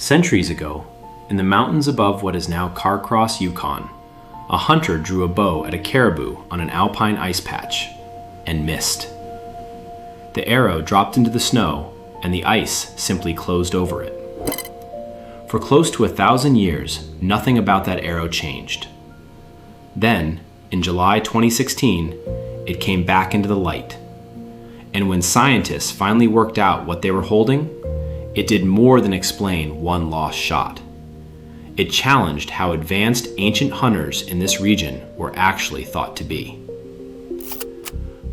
Centuries ago, in the mountains above what is now Carcross, Yukon, a hunter drew a bow at a caribou on an alpine ice patch and missed. The arrow dropped into the snow and the ice simply closed over it. For close to 1,000 years, nothing about that arrow changed. Then, in July 2016, it came back into the light. And when scientists finally worked out what they were holding, it did more than explain one lost shot. It challenged how advanced ancient hunters in this region were actually thought to be.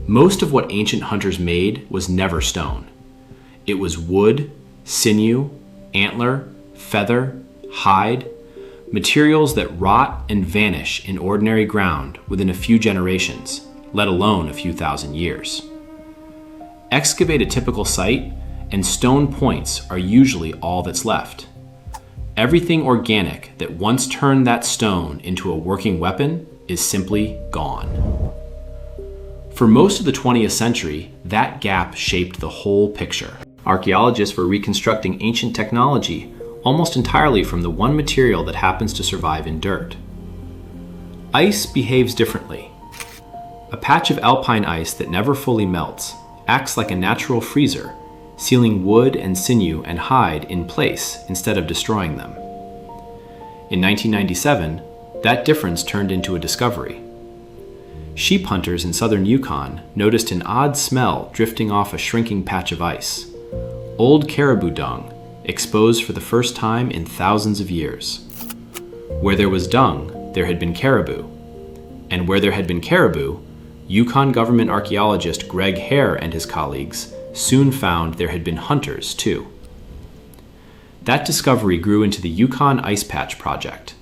Most of what ancient hunters made was never stone. It was wood, sinew, antler, feather, hide, materials that rot and vanish in ordinary ground within a few generations, let alone a few thousand years. Excavate a typical site, and stone points are usually all that's left. Everything organic that once turned that stone into a working weapon is simply gone. For most of the 20th century, that gap shaped the whole picture. Archaeologists were reconstructing ancient technology almost entirely from the one material that happens to survive in dirt. Ice behaves differently. A patch of alpine ice that never fully melts acts like a natural freezer, sealing wood and sinew and hide in place instead of destroying them. In 1997, that difference turned into a discovery. Sheep hunters in southern Yukon noticed an odd smell drifting off a shrinking patch of ice. Old caribou dung, exposed for the first time in thousands of years. Where there was dung, there had been caribou. And where there had been caribou, Yukon government archaeologist Greg Hare and his colleagues soon found there had been hunters too. That discovery grew into the Yukon Ice Patch Project,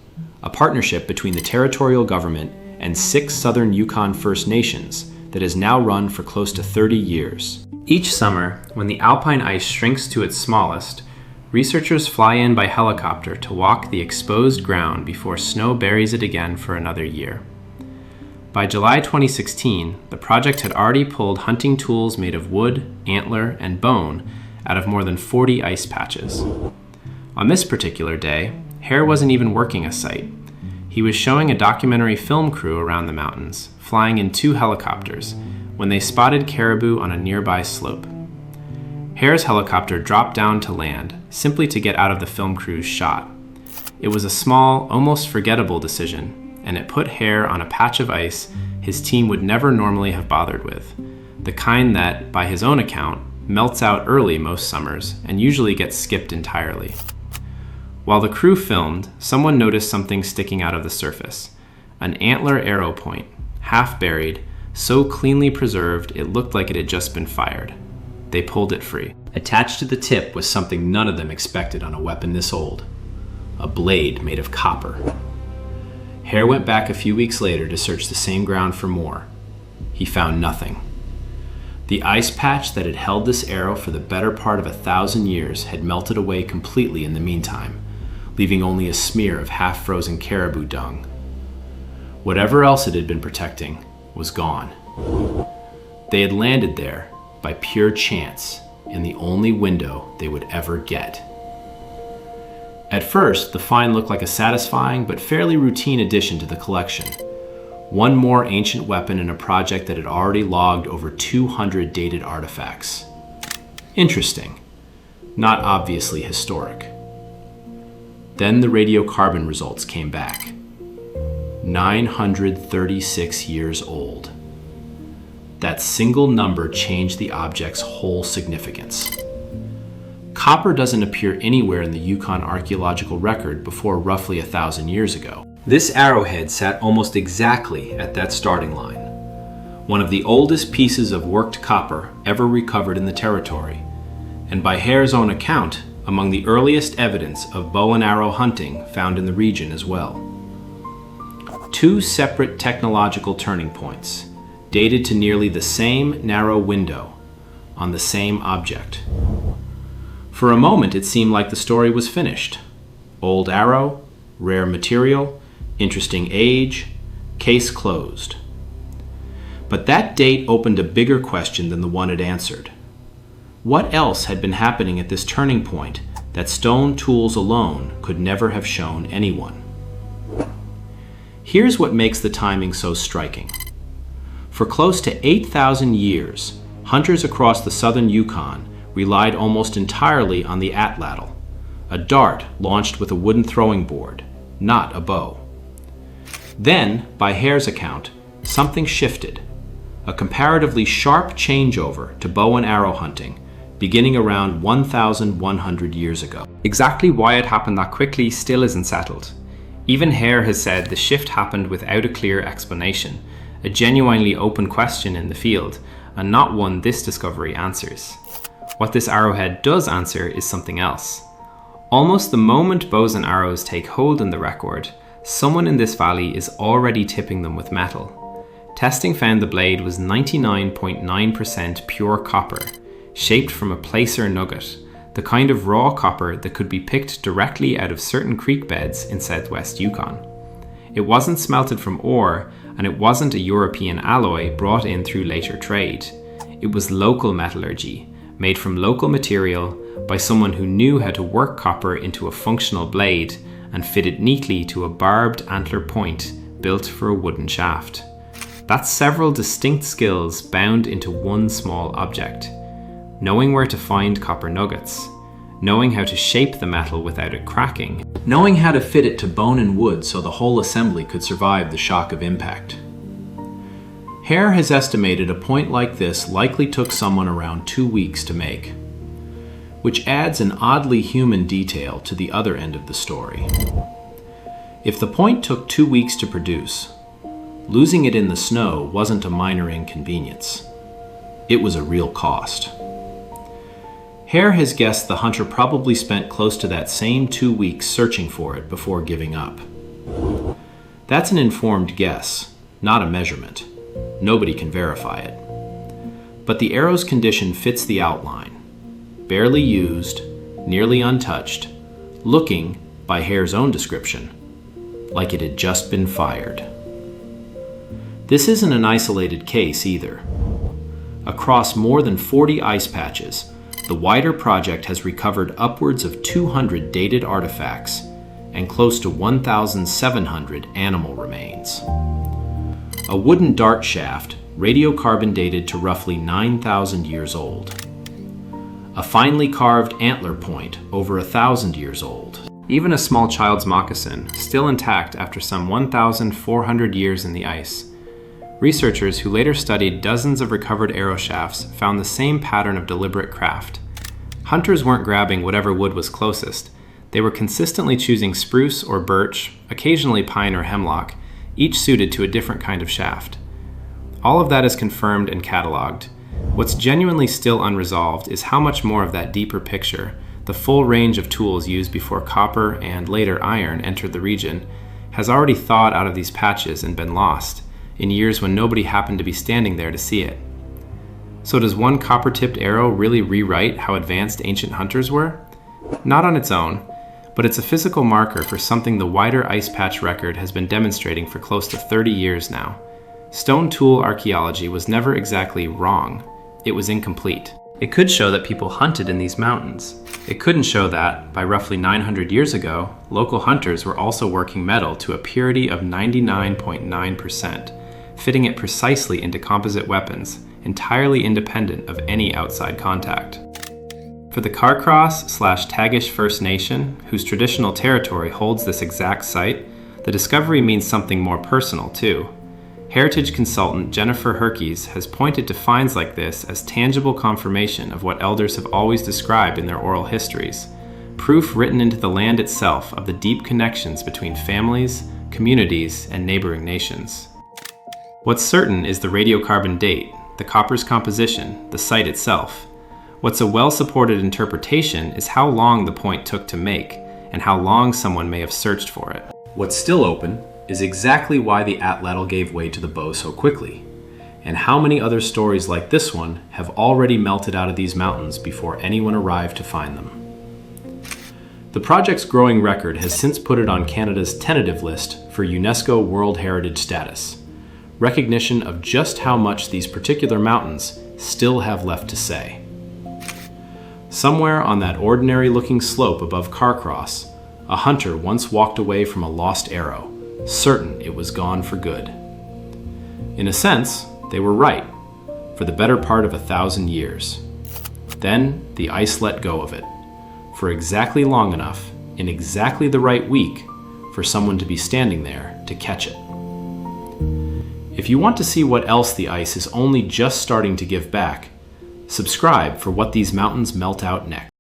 a partnership between the territorial government and 6 southern Yukon First Nations that has now run for close to 30 years. Each summer, when the alpine ice shrinks to its smallest, researchers fly in by helicopter to walk the exposed ground before snow buries it again for another year. By July 2016, the project had already pulled hunting tools made of wood, antler, and bone out of more than 40 ice patches. On this particular day, Hare wasn't even working a site. He was showing a documentary film crew around the mountains, flying in 2 helicopters, when they spotted caribou on a nearby slope. Hare's helicopter dropped down to land, simply to get out of the film crew's shot. It was a small, almost forgettable decision, and it put Hare on a patch of ice his team would never normally have bothered with, the kind that, by his own account, melts out early most summers and usually gets skipped entirely. While the crew filmed, someone noticed something sticking out of the surface, an antler arrow point, half buried, so cleanly preserved it looked like it had just been fired. They pulled it free. Attached to the tip was something none of them expected on a weapon this old, a blade made of copper. Hare went back a few weeks later to search the same ground for more. He found nothing. The ice patch that had held this arrow for the better part of 1,000 years had melted away completely in the meantime, leaving only a smear of half-frozen caribou dung. Whatever else it had been protecting was gone. They had landed there by pure chance in the only window they would ever get. At first, the find looked like a satisfying but fairly routine addition to the collection. One more ancient weapon in a project that had already logged over 200 dated artifacts. Interesting, not obviously historic. Then the radiocarbon results came back. 936 years old. That single number changed the object's whole significance. Copper doesn't appear anywhere in the Yukon archaeological record before roughly 1,000 years ago. This arrowhead sat almost exactly at that starting line, one of the oldest pieces of worked copper ever recovered in the territory, and by Hare's own account, among the earliest evidence of bow and arrow hunting found in the region as well. 2 separate technological turning points, dated to nearly the same narrow window, on the same object. For a moment, it seemed like the story was finished. Old arrow, rare material, interesting age, case closed. But that date opened a bigger question than the one it answered. What else had been happening at this turning point that stone tools alone could never have shown anyone. Here's what makes the timing so striking. For close to 8,000 years, hunters across the southern Yukon relied almost entirely on the atlatl, a dart launched with a wooden throwing board, not a bow. Then, by Hare's account, something shifted, a comparatively sharp changeover to bow and arrow hunting, beginning around 1,100 years ago. Exactly why it happened that quickly still isn't settled. Even Hare has said the shift happened without a clear explanation, a genuinely open question in the field, and not one this discovery answers. What this arrowhead does answer is something else. Almost the moment bows and arrows take hold in the record, someone in this valley is already tipping them with metal. Testing found the blade was 99.9% pure copper, shaped from a placer nugget, the kind of raw copper that could be picked directly out of certain creek beds in southwest Yukon. It wasn't smelted from ore, and it wasn't a European alloy brought in through later trade. It was local metallurgy, made from local material by someone who knew how to work copper into a functional blade and fit it neatly to a barbed antler point built for a wooden shaft. That's several distinct skills bound into one small object. Knowing where to find copper nuggets, knowing how to shape the metal without it cracking, knowing how to fit it to bone and wood so the whole assembly could survive the shock of impact. Hare has estimated a point like this likely took someone around 2 weeks to make, which adds an oddly human detail to the other end of the story. If the point took 2 weeks to produce, losing it in the snow wasn't a minor inconvenience. It was a real cost. Hare has guessed the hunter probably spent close to that same 2 weeks searching for it before giving up. That's an informed guess, not a measurement. Nobody can verify it. But the arrow's condition fits the outline. Barely used, nearly untouched, looking, by Hare's own description, like it had just been fired. This isn't an isolated case either. Across more than 40 ice patches, the wider project has recovered upwards of 200 dated artifacts and close to 1,700 animal remains. A wooden dart shaft, radiocarbon dated to roughly 9,000 years old. A finely carved antler point over 1,000 years old. Even a small child's moccasin, still intact after some 1,400 years in the ice. Researchers who later studied dozens of recovered arrow shafts found the same pattern of deliberate craft. Hunters weren't grabbing whatever wood was closest. They were consistently choosing spruce or birch, occasionally pine or hemlock, each suited to a different kind of shaft. All of that is confirmed and cataloged. What's genuinely still unresolved is how much more of that deeper picture, the full range of tools used before copper and later iron entered the region, has already thawed out of these patches and been lost, in years when nobody happened to be standing there to see it. So does one copper-tipped arrow really rewrite how advanced ancient hunters were? Not on its own, but it's a physical marker for something the wider ice patch record has been demonstrating for close to 30 years now. Stone tool archaeology was never exactly wrong. It was incomplete. It could show that people hunted in these mountains. It couldn't show that, by roughly 900 years ago, local hunters were also working metal to a purity of 99.9%, fitting it precisely into composite weapons, entirely independent of any outside contact. For the Carcross/Tagish First Nation, whose traditional territory holds this exact site, the discovery means something more personal too. Heritage consultant Jennifer Herkes has pointed to finds like this as tangible confirmation of what elders have always described in their oral histories, proof written into the land itself of the deep connections between families, communities, and neighboring nations. What's certain is the radiocarbon date, the copper's composition, the site itself. What's a well-supported interpretation is how long the point took to make, and how long someone may have searched for it. What's still open is exactly why the atlatl gave way to the bow so quickly, and how many other stories like this one have already melted out of these mountains before anyone arrived to find them. The project's growing record has since put it on Canada's tentative list for UNESCO World Heritage status, recognition of just how much these particular mountains still have left to say. Somewhere on that ordinary-looking slope above Carcross, a hunter once walked away from a lost arrow, certain it was gone for good. In a sense, they were right, for the better part of 1,000 years. Then the ice let go of it, for exactly long enough, in exactly the right week, for someone to be standing there to catch it. If you want to see what else the ice is only just starting to give back, subscribe for what these mountains melt out next.